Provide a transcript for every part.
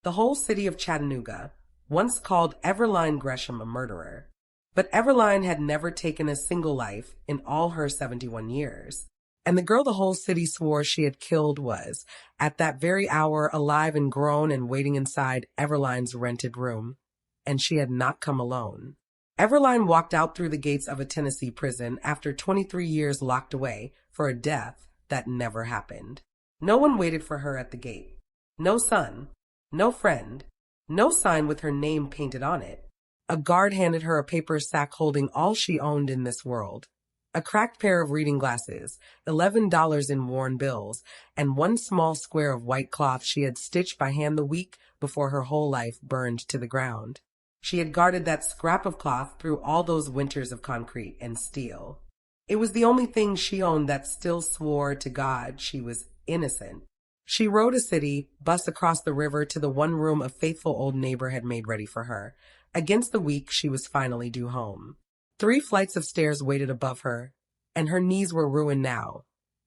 The whole city of Chattanooga once called Everline Gresham a murderer. But Everline had never taken a single life in all her 71 years. And the girl the whole city swore she had killed was, at that very hour, alive and grown and waiting inside Everline's rented room. And she had not come alone. Everline walked out through the gates of a Tennessee prison after 23 years locked away for a death that never happened. No one waited for her at the gate. No son, no friend, no sign with her name painted on it. A guard handed her a paper sack holding all she owned in this world. A cracked pair of reading glasses, $11 in worn bills, and one small square of white cloth she had stitched by hand the week before her whole life burned to the ground. She had guarded that scrap of cloth through all those winters of concrete and steel. It was the only thing she owned that still swore to God she was innocent. She rode a city bus across the river to the one room a faithful old neighbor had made ready for her. Against the week she was finally due home. 3 flights of stairs waited above her, and her knees were ruined now,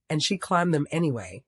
and she climbed them anyway,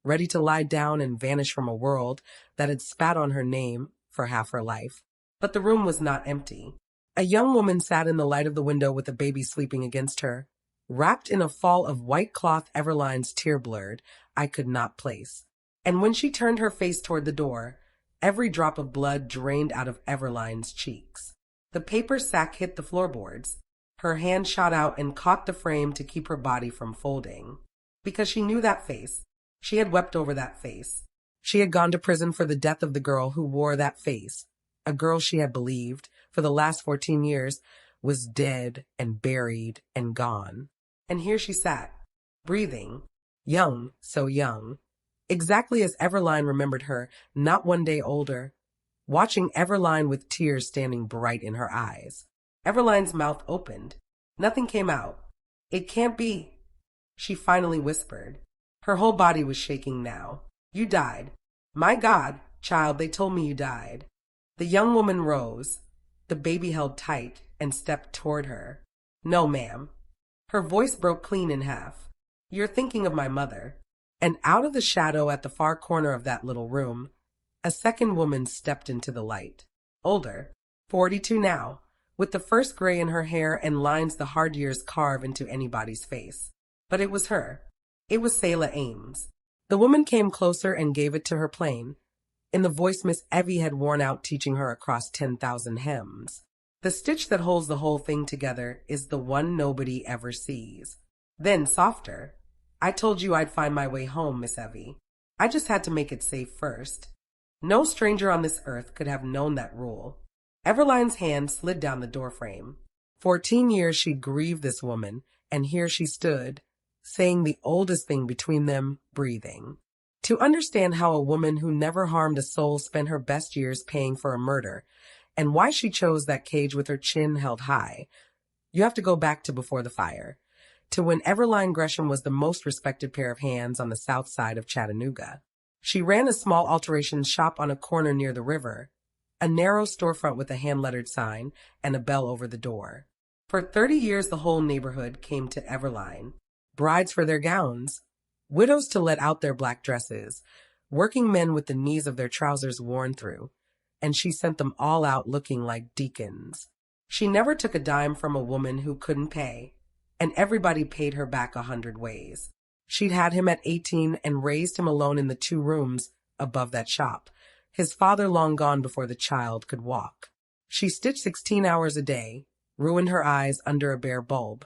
ready to lie down and vanish from a world that had spat on her name for half her life. But the room was not empty. A young woman sat in the light of the window with a baby sleeping against her, wrapped in a fall of white cloth Everline's tear-blurred, I could not place. And when she turned her face toward the door, every drop of blood drained out of Everline's cheeks. The paper sack hit the floorboards. Her hand shot out and caught the frame to keep her body from folding. Because she knew that face. She had wept over that face. She had gone to prison for the death of the girl who wore that face. A girl she had believed, for the last 14 years, was dead and buried and gone. And here she sat, breathing, young, so young, exactly as Everline remembered her, not one day older, watching Everline with tears standing bright in her eyes. Everline's mouth opened. Nothing came out. It can't be, she finally whispered. Her whole body was shaking now. You died. My God, child, they told me you died. The young woman rose, the baby held tight, and stepped toward her. No, ma'am. Her voice broke clean in half. You're thinking of my mother. And out of the shadow at the far corner of that little room, a second woman stepped into the light. Older, 42 now, with the first gray in her hair and lines the hard years carve into anybody's face. But it was her. It was Selah Ames. The woman came closer and gave it to her plain, in the voice Miss Evie had worn out teaching her across 10,000 hymns. The stitch that holds the whole thing together is the one nobody ever sees. Then, softer, I told you I'd find my way home, Miss Evie. I just had to make it safe first. No stranger on this earth could have known that rule. Everline's hand slid down the doorframe. 14 years she'd grieved this woman, and here she stood, saying the oldest thing between them, breathing. To understand how a woman who never harmed a soul spent her best years paying for a murder, and why she chose that cage with her chin held high, you have to go back to before the fire, to when Everline Gresham was the most respected pair of hands on the south side of Chattanooga. She ran a small alteration shop on a corner near the river, a narrow storefront with a hand-lettered sign and a bell over the door. For 30 years the whole neighborhood came to Everline. Brides for their gowns, widows to let out their black dresses, working men with the knees of their trousers worn through, and she sent them all out looking like deacons. She never took a dime from a woman who couldn't pay, and everybody paid her back 100 ways. She'd had him at 18 and raised him alone in the 2 rooms above that shop, his father long gone before the child could walk. She stitched 16 hours a day, ruined her eyes under a bare bulb,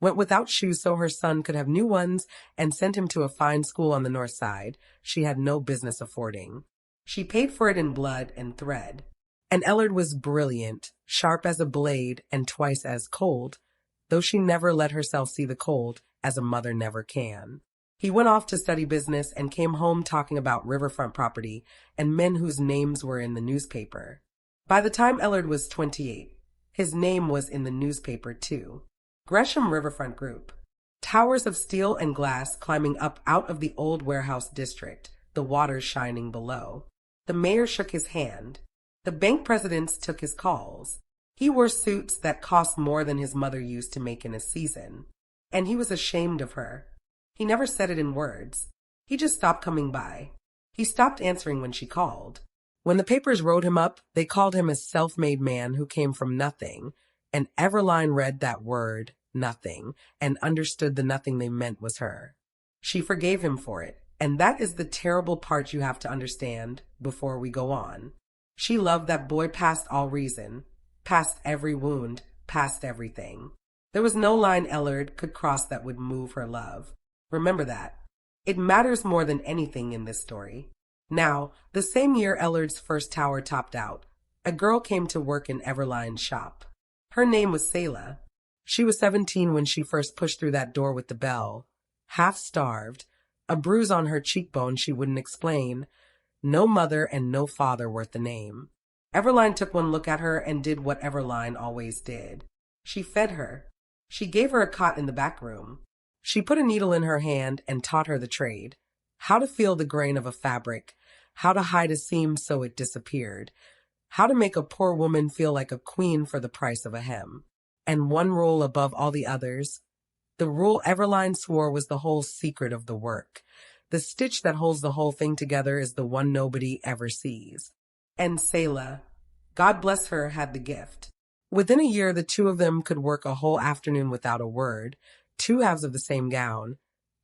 went without shoes so her son could have new ones, and sent him to a fine school on the north side she had no business affording. She paid for it in blood and thread. And Ellard was brilliant, sharp as a blade, and twice as cold, though she never let herself see the cold, as a mother never can. He went off to study business and came home talking about riverfront property and men whose names were in the newspaper. By the time Ellard was 28, his name was in the newspaper too. Gresham Riverfront Group. Towers of steel and glass climbing up out of the old warehouse district, the water shining below. The mayor shook his hand. The bank presidents took his calls. He wore suits that cost more than his mother used to make in a season. And he was ashamed of her. He never said it in words. He just stopped coming by. He stopped answering when she called. When the papers wrote him up, they called him a self-made man who came from nothing, and Everline read that word, nothing, and understood the nothing they meant was her. She forgave him for it, and that is the terrible part you have to understand before we go on. She loved that boy past all reason, past every wound, past everything. There was no line Ellard could cross that would move her love. Remember that. It matters more than anything in this story. Now, the same year Ellard's first tower topped out, a girl came to work in Everline's shop. Her name was Selah. She was 17 when she first pushed through that door with the bell. Half-starved, a bruise on her cheekbone she wouldn't explain, no mother and no father worth the name. Everline took one look at her and did what Everline always did. She fed her. She gave her a cot in the back room. She put a needle in her hand and taught her the trade. How to feel the grain of a fabric, how to hide a seam so it disappeared, how to make a poor woman feel like a queen for the price of a hem. And one rule above all the others, the rule Everline swore was the whole secret of the work. The stitch that holds the whole thing together is the one nobody ever sees. And Selah, God bless her, had the gift. Within a year, the two of them could work a whole afternoon without a word, two halves of the same gown,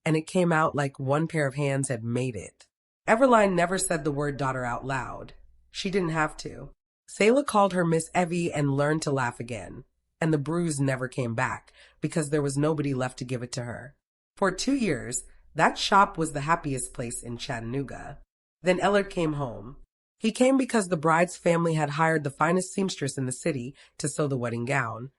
and it came out like one pair of hands had made it. Everline never said the word daughter out loud. She didn't have to. Selah called her Miss Evie and learned to laugh again, and the bruise never came back because there was nobody left to give it to her. For 2 years, that shop was the happiest place in Chattanooga. Then Ellard came home. He came because the bride's family had hired the finest seamstress in the city to sew the wedding gown,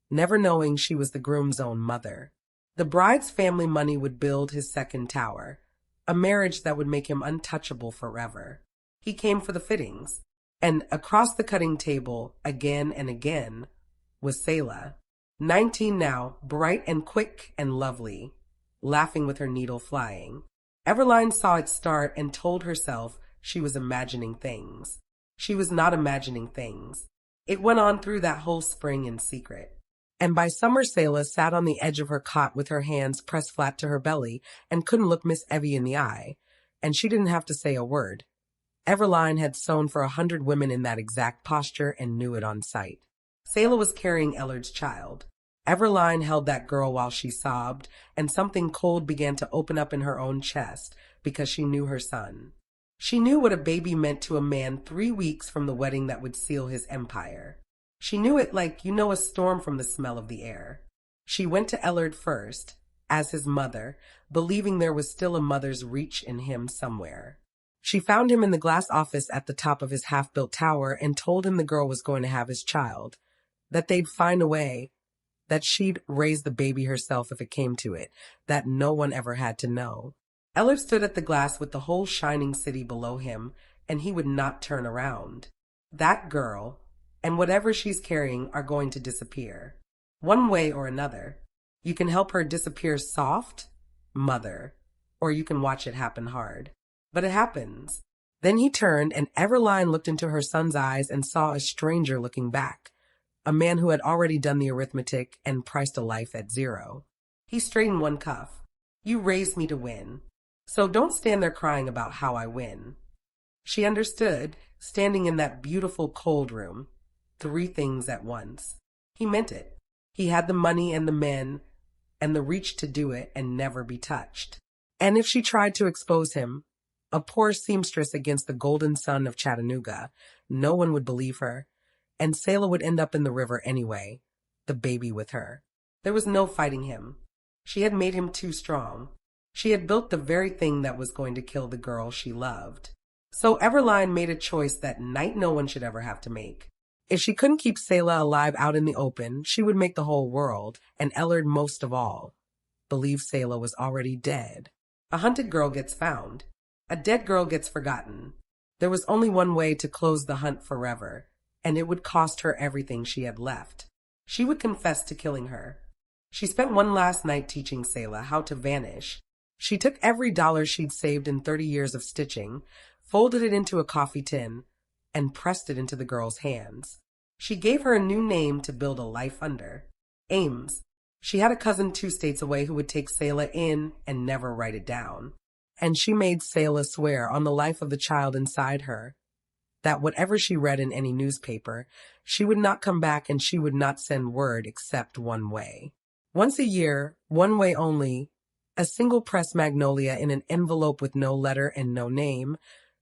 never knowing she was the groom's own mother. The bride's family money would build his second tower, a marriage that would make him untouchable forever. He came for the fittings, and across the cutting table, again and again, was Selah, 19 now, bright and quick and lovely, laughing with her needle flying. Everline saw it start and told herself she was imagining things. She was not imagining things. It went on through that whole spring in secret. And by summer, Selah sat on the edge of her cot with her hands pressed flat to her belly and couldn't look Miss Evie in the eye, and she didn't have to say a word. Everline had sewn for 100 women in that exact posture and knew it on sight. Selah was carrying Ellard's child. Everline held that girl while she sobbed, and something cold began to open up in her own chest because she knew her son. She knew what a baby meant to a man 3 weeks from the wedding that would seal his empire. She knew it like you know a storm from the smell of the air. She went to Ellard first, as his mother, believing there was still a mother's reach in him somewhere. She found him in the glass office at the top of his half-built tower and told him the girl was going to have his child, that they'd find a way, that she'd raise the baby herself if it came to it, that no one ever had to know. Ellard stood at the glass with the whole shining city below him, and he would not turn around. That girl, and whatever she's carrying, are going to disappear. One way or another. You can help her disappear soft, mother, or you can watch it happen hard. But it happens. Then he turned, and Everline looked into her son's eyes and saw a stranger looking back, a man who had already done the arithmetic and priced a life at 0. He straightened one cuff. You raised me to win. So don't stand there crying about how I win. She understood, standing in that beautiful cold room. 3 things at once. He meant it. He had the money and the men and the reach to do it and never be touched. And if she tried to expose him, a poor seamstress against the golden sun of Chattanooga, no one would believe her, and Selah would end up in the river anyway, the baby with her. There was no fighting him. She had made him too strong. She had built the very thing that was going to kill the girl she loved. So Everline made a choice that night no one should ever have to make. If she couldn't keep Selah alive out in the open, she would make the whole world, and Ellard most of all, believe Selah was already dead. A hunted girl gets found. A dead girl gets forgotten. There was only one way to close the hunt forever, and it would cost her everything she had left. She would confess to killing her. She spent one last night teaching Selah how to vanish. She took every dollar she'd saved in 30 years of stitching, folded it into a coffee tin, and pressed it into the girl's hands. She gave her a new name to build a life under. Ames. She had a cousin 2 states away who would take Selah in and never write it down. And she made Selah swear on the life of the child inside her that whatever she read in any newspaper, she would not come back and she would not send word except one way. Once a year, one way only, a single pressed magnolia in an envelope with no letter and no name,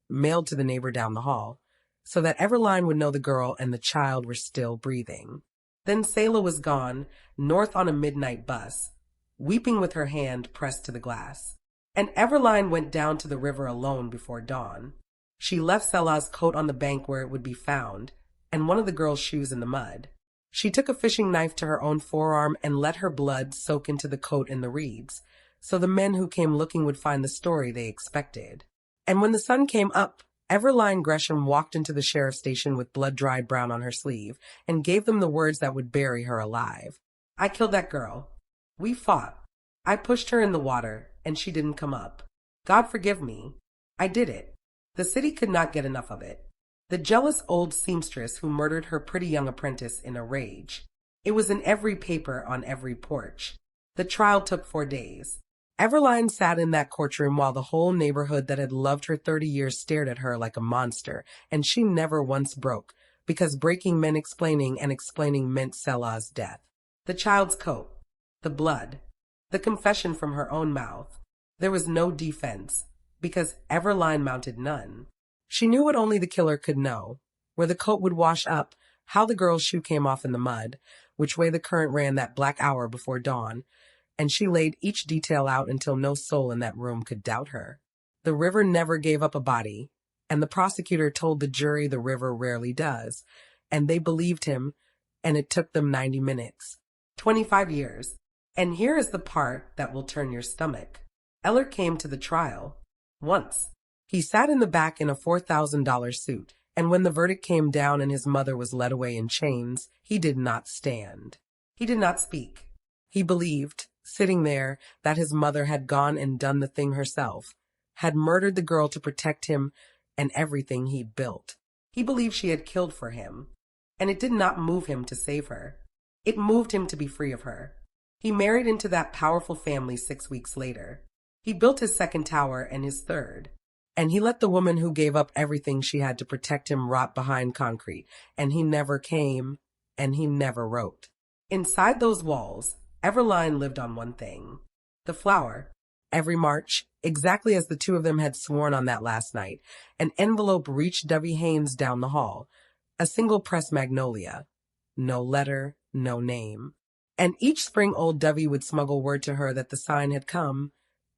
mailed to the neighbor down the hall, so that Everline would know the girl and the child were still breathing. Then Selah was gone, north on a midnight bus, weeping with her hand pressed to the glass. And Everline went down to the river alone before dawn. She left Selah's coat on the bank where it would be found, and one of the girl's shoes in the mud. She took a fishing knife to her own forearm and let her blood soak into the coat in the reeds, so the men who came looking would find the story they expected. And when the sun came up, Everline Gresham walked into the sheriff's station with blood dried brown on her sleeve and gave them the words that would bury her alive. I killed that girl. We fought. I pushed her in the water, and she didn't come up. God forgive me. I did it. The city could not get enough of it. The jealous old seamstress who murdered her pretty young apprentice in a rage. It was in every paper on every porch. The trial took 4 days. Everline sat in that courtroom while the whole neighborhood that had loved her 30 years stared at her like a monster, and she never once broke, because breaking meant explaining, and explaining meant Selah's death. The child's coat, the blood, the confession from her own mouth. There was no defense, because Everline mounted none. She knew what only the killer could know, where the coat would wash up, how the girl's shoe came off in the mud, which way the current ran that black hour before dawn, and she laid each detail out until no soul in that room could doubt her. The river never gave up a body, and the prosecutor told the jury the river rarely does, and they believed him, and it took them 90 minutes. 25 years. And here is the part that will turn your stomach. Eller came to the trial. Once. He sat in the back in a $4,000 suit, and when the verdict came down and his mother was led away in chains, he did not stand. He did not speak. He believed, sitting there, that his mother had gone and done the thing herself, had murdered the girl to protect him and everything he'd built. He believed she had killed for him, and it did not move him to save her. It moved him to be free of her. He married into that powerful family 6 weeks later. He built his second tower and his third. And he let the woman who gave up everything she had to protect him rot behind concrete, and he never came, and he never wrote. Inside those walls, Everline lived on one thing, the flower. Every March, exactly as the two of them had sworn on that last night, an envelope reached Dovey Haynes down the hall, a single pressed magnolia. No letter, no name. And each spring old Dovey would smuggle word to her that the sign had come,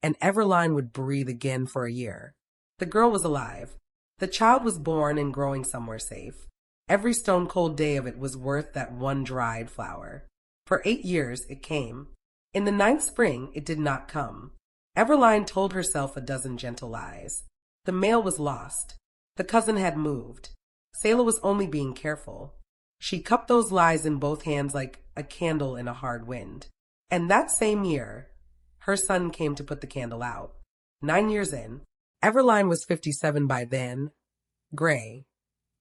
and Everline would breathe again for a year. The girl was alive. The child was born and growing somewhere safe. Every stone-cold day of it was worth that one dried flower. For 8 years it came. In the 9th spring it did not come. Everline told herself a dozen gentle lies. The mail was lost. The cousin had moved. Selah was only being careful. She cupped those lies in both hands like a candle in a hard wind. And that same year, her son came to put the candle out. 9 years in, Everline was 57 by then, gray,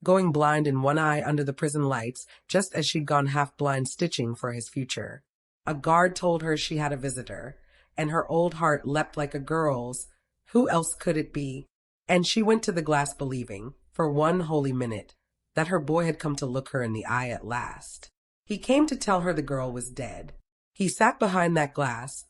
going blind in one eye under the prison lights, just as she'd gone half-blind stitching for his future. A guard told her she had a visitor, and her old heart leapt like a girl's. Who else could it be? And she went to the glass believing, for one holy minute, that her boy had come to look her in the eye at last. He came to tell her the girl was dead. He sat behind that glass,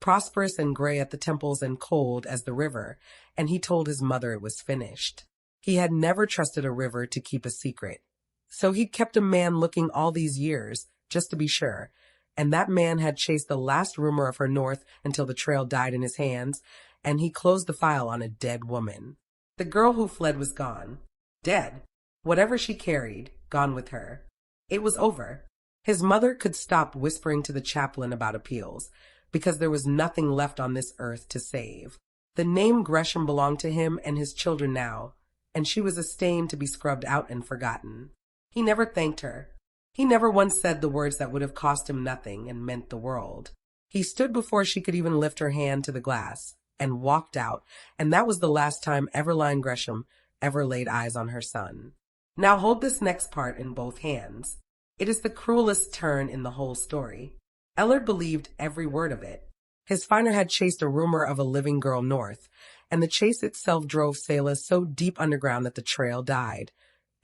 prosperous and gray at the temples and cold as the river, and he told his mother it was finished. He had never trusted a river to keep a secret. So he'd kept a man looking all these years, just to be sure, and that man had chased the last rumor of her north until the trail died in his hands, and he closed the file on a dead woman. The girl who fled was gone. Dead. Whatever she carried, gone with her. It was over. His mother could stop whispering to the chaplain about appeals, because there was nothing left on this earth to save. The name Gresham belonged to him and his children now, and she was a stain to be scrubbed out and forgotten. He never thanked her. He never once said the words that would have cost him nothing and meant the world. He stood before she could even lift her hand to the glass, and walked out, and that was the last time Everline Gresham ever laid eyes on her son. Now hold this next part in both hands. It is the cruelest turn in the whole story. Ellard believed every word of it. His finder had chased a rumor of a living girl north, and the chase itself drove Selah so deep underground that the trail died,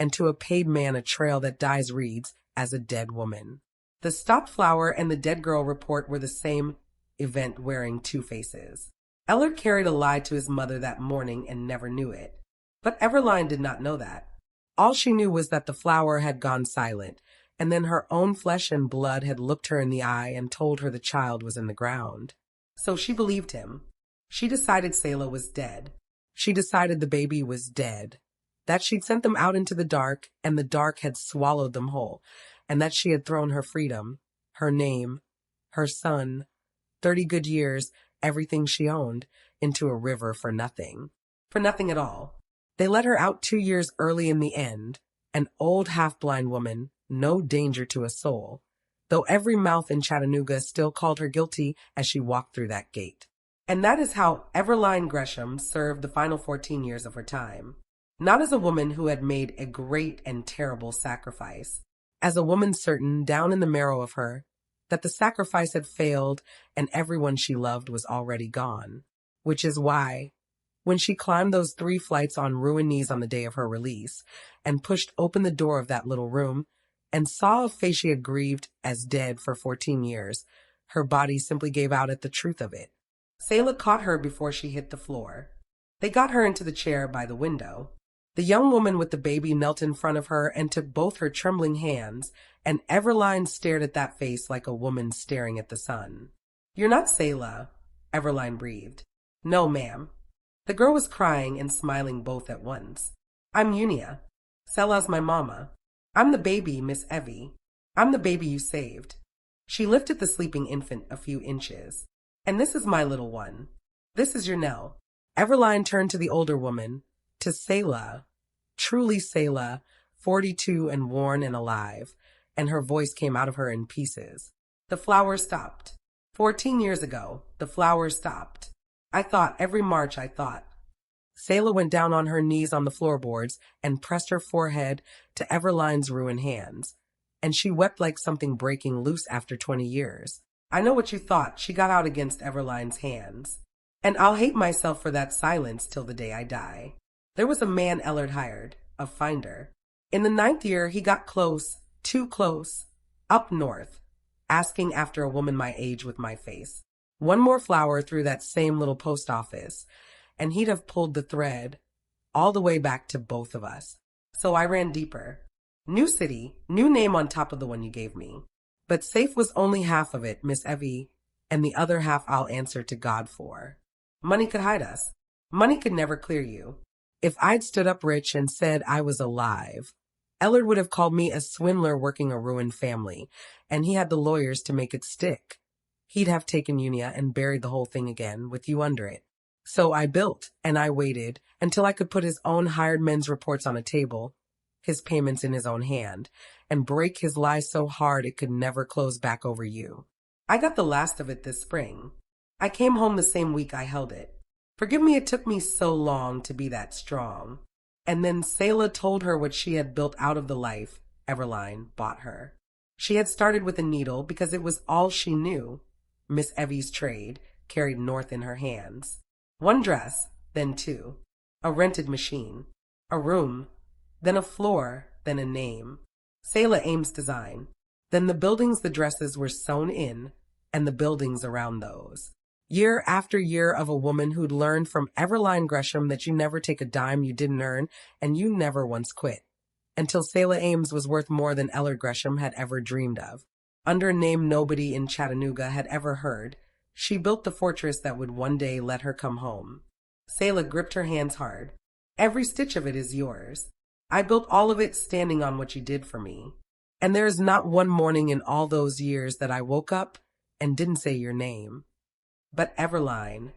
and to a paid man a trail that dies reads as a dead woman. The stopped flower and the dead girl report were the same event wearing two faces. Ellard carried a lie to his mother that morning and never knew it. But Everline did not know that. All she knew was that the flower had gone silent, and then her own flesh and blood had looked her in the eye and told her the child was in the ground. So she believed him. She decided Selah was dead. She decided the baby was dead. That she'd sent them out into the dark, and the dark had swallowed them whole, and that she had thrown her freedom, her name, her son, 30 good years, everything she owned, into a river for nothing. For nothing at all. They let her out 2 years early in the end, an old half-blind woman, no danger to a soul, though every mouth in Chattanooga still called her guilty as she walked through that gate. And that is how Everline Gresham served the final 14 years of her time. Not as a woman who had made a great and terrible sacrifice, as a woman certain down in the marrow of her that the sacrifice had failed and everyone she loved was already gone. Which is why, when she climbed those 3 flights on ruined knees on the day of her release and pushed open the door of that little room and saw a face she had grieved as dead for 14 years, her body simply gave out at the truth of it. Selah caught her before she hit the floor. They got her into the chair by the window. The young woman with the baby knelt in front of her and took both her trembling hands, and Everline stared at that face like a woman staring at the sun. "You're not Selah," Everline breathed. "No, ma'am." The girl was crying and smiling both at once. "I'm Unia. Selah's my mama. I'm the baby, Miss Evie. I'm the baby you saved." She lifted the sleeping infant a few inches. "And this is my little one. This is your Nell." Everline turned to the older woman, to Selah, truly Selah, 42 and worn and alive, and her voice came out of her in pieces. "The flower stopped. 14 years ago, the flower stopped. I thought every March I thought." Selah went down on her knees on the floorboards and pressed her forehead to Everline's ruined hands, and she wept like something breaking loose after 20 years. "I know what you thought," she got out against Everline's hands. "And I'll hate myself for that silence till the day I die. There was a man Ellard hired, a finder. In the 9th year, he got close, too close, up north, asking after a woman my age with my face. One more flower through that same little post office, and he'd have pulled the thread all the way back to both of us. So I ran deeper. New city, new name on top of the one you gave me. But safe was only half of it, Miss Evie, and the other half I'll answer to God for. Money could hide us. Money could never clear you. If I'd stood up rich and said I was alive, Ellard would have called me a swindler working a ruined family, and he had the lawyers to make it stick. He'd have taken Unia and buried the whole thing again, with you under it. So I built, and I waited, until I could put his own hired men's reports on a table, his payments in his own hand, and break his lies so hard it could never close back over you. I got the last of it this spring. I came home the same week I held it. Forgive me it took me so long to be that strong." And then Selah told her what she had built out of the life Everline bought her. She had started with a needle because it was all she knew. Miss Evie's trade carried north in her hands. 1 dress, then 2. A rented machine. A room, then a floor, then a name. Selah Ames' design. Then the buildings the dresses were sewn in, and the buildings around those. Year after year of a woman who'd learned from Everline Gresham that you never take a dime you didn't earn, and you never once quit. Until Selah Ames was worth more than Ellard Gresham had ever dreamed of. Under a name nobody in Chattanooga had ever heard, she built the fortress that would one day let her come home. Selah gripped her hands hard. "Every stitch of it is yours. I built all of it standing on what you did for me. And there is not one morning in all those years that I woke up and didn't say your name." But Everline,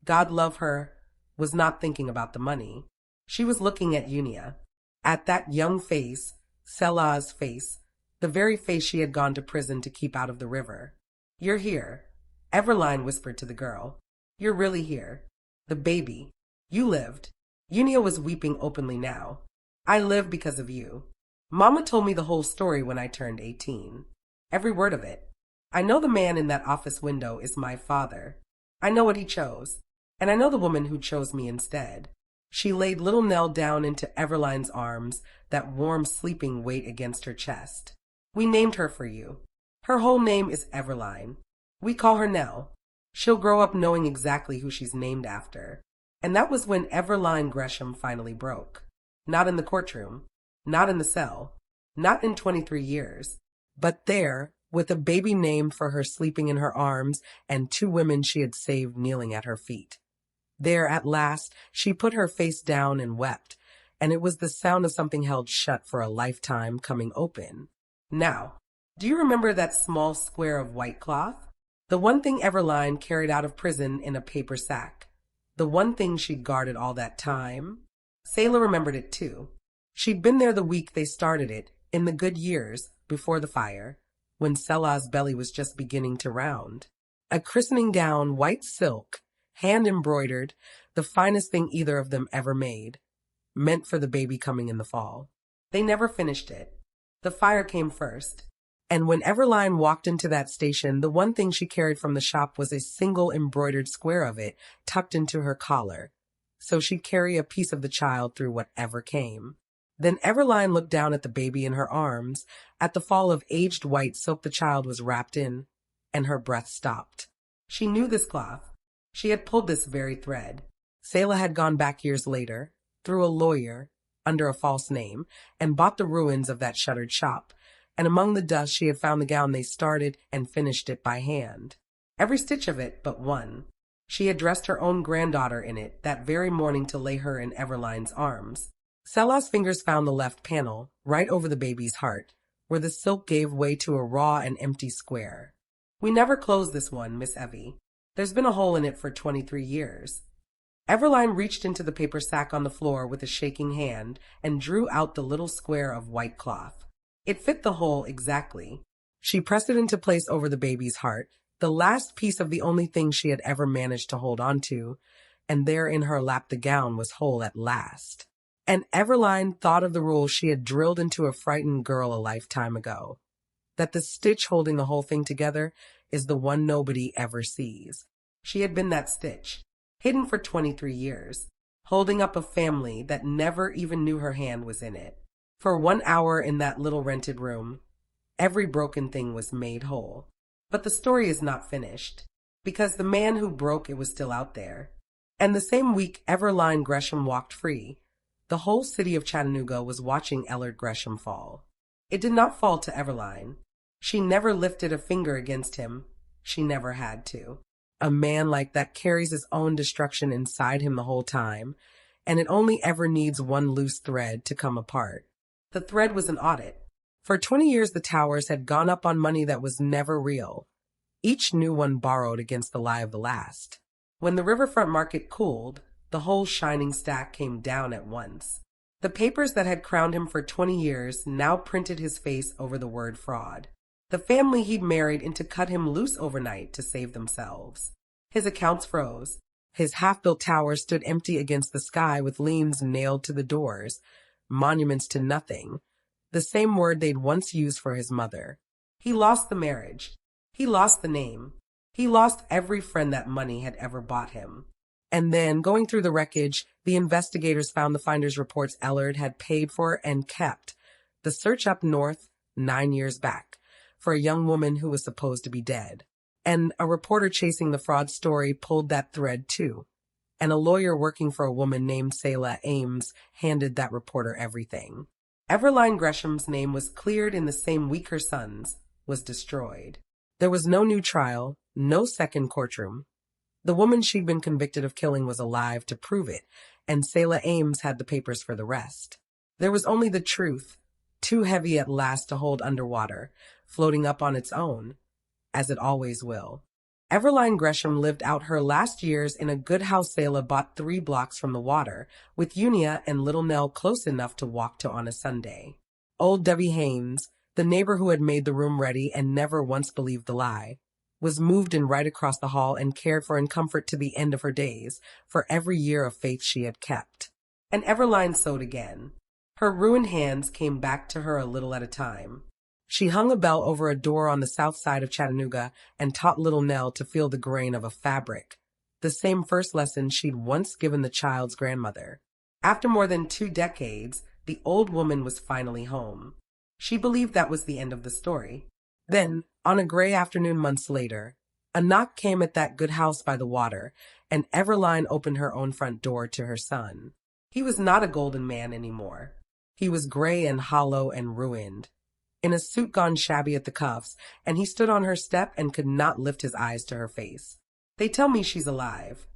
God love her, was not thinking about the money. She was looking at Unia, at that young face, Selah's face, the very face she had gone to prison to keep out of the river. "You're here," Everline whispered to the girl. "You're really here. The baby. You lived." Unia was weeping openly now. "I live because of you. Mama told me the whole story when I turned 18. Every word of it. I know the man in that office window is my father. I know what he chose. And I know the woman who chose me instead. She laid little Nell down into Everline's arms, that warm sleeping weight against her chest. We named her for you. Her whole name is Everline. We call her Nell. She'll grow up knowing exactly who she's named after. And that was when Everline Gresham finally broke. Not in the courtroom, not in the cell, not in 23 years, but there, with a baby named for her sleeping in her arms and 2 women she had saved kneeling at her feet. There, at last, she put her face down and wept, and it was the sound of something held shut for a lifetime coming open. Now, do you remember that small square of white cloth? The one thing Everline carried out of prison in a paper sack. The one thing she'd guarded all that time? Selah remembered it too. She'd been there the week they started it, in the good years, before the fire, when Selah's belly was just beginning to round. A christening gown, white silk, hand-embroidered, the finest thing either of them ever made, meant for the baby coming in the fall. They never finished it. The fire came first. And when Everline walked into that station, the one thing she carried from the shop was a single embroidered square of it tucked into her collar, so she'd carry a piece of the child through whatever came. Then Everline looked down at the baby in her arms, at the fall of aged white silk the child was wrapped in, and her breath stopped. She knew this cloth. She had pulled this very thread. Selah had gone back years later, through a lawyer, under a false name, and bought the ruins of that shuttered shop, and among the dust she had found the gown they started and finished it by hand. Every stitch of it but one. She had dressed her own granddaughter in it that very morning to lay her in Everline's arms. Selah's fingers found the left panel, right over the baby's heart, where the silk gave way to a raw and empty square. We never closed this one, Miss Evie. There's been a hole in it for 23 years. Everline reached into the paper sack on the floor with a shaking hand and drew out the little square of white cloth. It fit the hole exactly. She pressed it into place over the baby's heart, the last piece of the only thing she had ever managed to hold on to, and there in her lap the gown was whole at last. And Everline thought of the rule she had drilled into a frightened girl a lifetime ago, that the stitch holding the whole thing together is the one nobody ever sees. She had been that stitch, hidden for 23 years, holding up a family that never even knew her hand was in it. For 1 hour in that little rented room, every broken thing was made whole. But the story is not finished, because the man who broke it was still out there. And the same week Everline Gresham walked free, the whole city of Chattanooga was watching Ellard Gresham fall. It did not fall to Everline. She never lifted a finger against him. She never had to. A man like that carries his own destruction inside him the whole time, and it only ever needs one loose thread to come apart. The thread was an audit. For 20 years the towers had gone up on money that was never real, each new one borrowed against the lie of the last. When the riverfront market cooled, the whole shining stack came down at once. The papers that had crowned him for 20 years now printed his face over the word fraud. The family he'd married into cut him loose overnight to save themselves. His accounts froze. His half-built towers stood empty against the sky with liens nailed to the doors, monuments to nothing, the same word they'd once used for his mother. He lost the marriage. He lost the name. He lost every friend that money had ever bought him. And then, going through the wreckage, the investigators found the finder's reports Ellard had paid for and kept. The search up north, 9 years back, for a young woman who was supposed to be dead. And a reporter chasing the fraud story pulled that thread too. And a lawyer working for a woman named Selah Ames handed that reporter everything. Everline Gresham's name was cleared in the same week her son's was destroyed. There was no new trial, no second courtroom. The woman she'd been convicted of killing was alive to prove it, and Selah Ames had the papers for the rest. There was only the truth, too heavy at last to hold underwater, floating up on its own, as it always will. Everline Gresham lived out her last years in a good house Selah bought 3 blocks from the water, with Unia and little Nell close enough to walk to on a Sunday. Old Debbie Haynes, the neighbor who had made the room ready and never once believed the lie, was moved in right across the hall and cared for in comfort to the end of her days, for every year of faith she had kept. And Everline sewed again. Her ruined hands came back to her a little at a time. She hung a bell over a door on the south side of Chattanooga and taught little Nell to feel the grain of a fabric, the same first lesson she'd once given the child's grandmother. After more than 2 decades, the old woman was finally home. She believed that was the end of the story. Then, on a gray afternoon months later, a knock came at that good house by the water, and Everline opened her own front door to her son. He was not a golden man anymore. He was gray and hollow and ruined, in a suit gone shabby at the cuffs, and he stood on her step and could not lift his eyes to her face. "They tell me she's alive."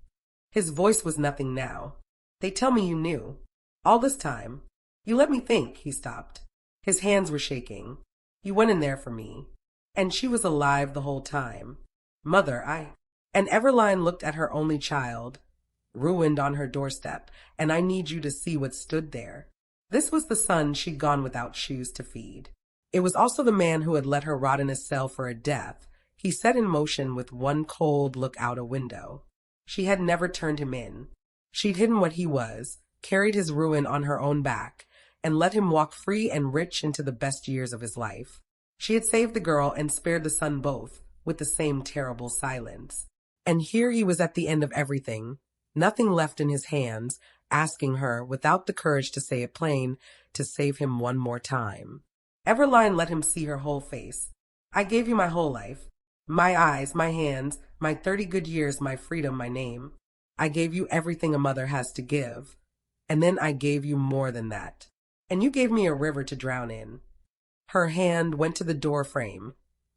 His voice was nothing now. "They tell me you knew. All this time. You let me think," he stopped. His hands were shaking. "You went in there for me. And she was alive the whole time. Mother, And Everline looked at her only child, ruined on her doorstep, and I need you to see what stood there. This was the son she'd gone without shoes to feed. It was also the man who had let her rot in a cell for a death he set in motion with one cold look out a window. She had never turned him in. She'd hidden what he was, carried his ruin on her own back, and let him walk free and rich into the best years of his life. She had saved the girl and spared the son both, with the same terrible silence. And here he was at the end of everything, nothing left in his hands, asking her, without the courage to say it plain, to save him one more time. Everline let him see her whole face. "I gave you my whole life. My eyes, my hands, my 30 good years, my freedom, my name. I gave you everything a mother has to give. And then I gave you more than that. And you gave me a river to drown in." Her hand went to the door frame,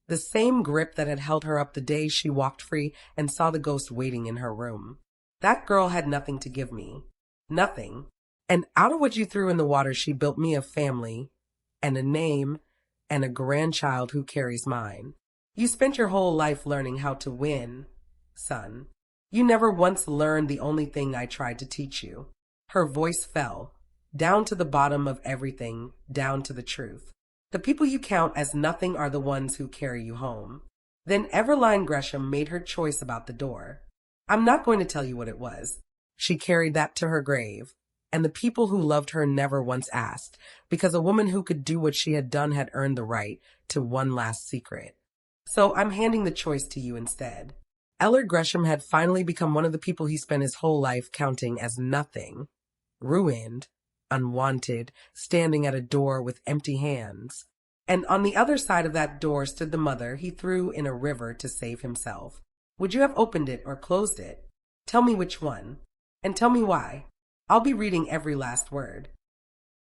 the same grip that had held her up the day she walked free and saw the ghost waiting in her room. "That girl had nothing to give me. Nothing. And out of what you threw in the water, she built me a family, and a name, and a grandchild who carries mine. You spent your whole life learning how to win, son. You never once learned the only thing I tried to teach you." Her voice fell, down to the bottom of everything, down to the truth. "The people you count as nothing are the ones who carry you home." Then Everline Gresham made her choice about the door. "I'm not going to tell you what it was. She carried that to her grave, and the people who loved her never once asked, because a woman who could do what she had done had earned the right to one last secret. So I'm handing the choice to you instead." Ellard Gresham had finally become one of the people he spent his whole life counting as nothing, ruined, unwanted, standing at a door with empty hands. And on the other side of that door stood the mother he threw in a river to save himself. Would you have opened it or closed it? Tell me which one. And tell me why. I'll be reading every last word.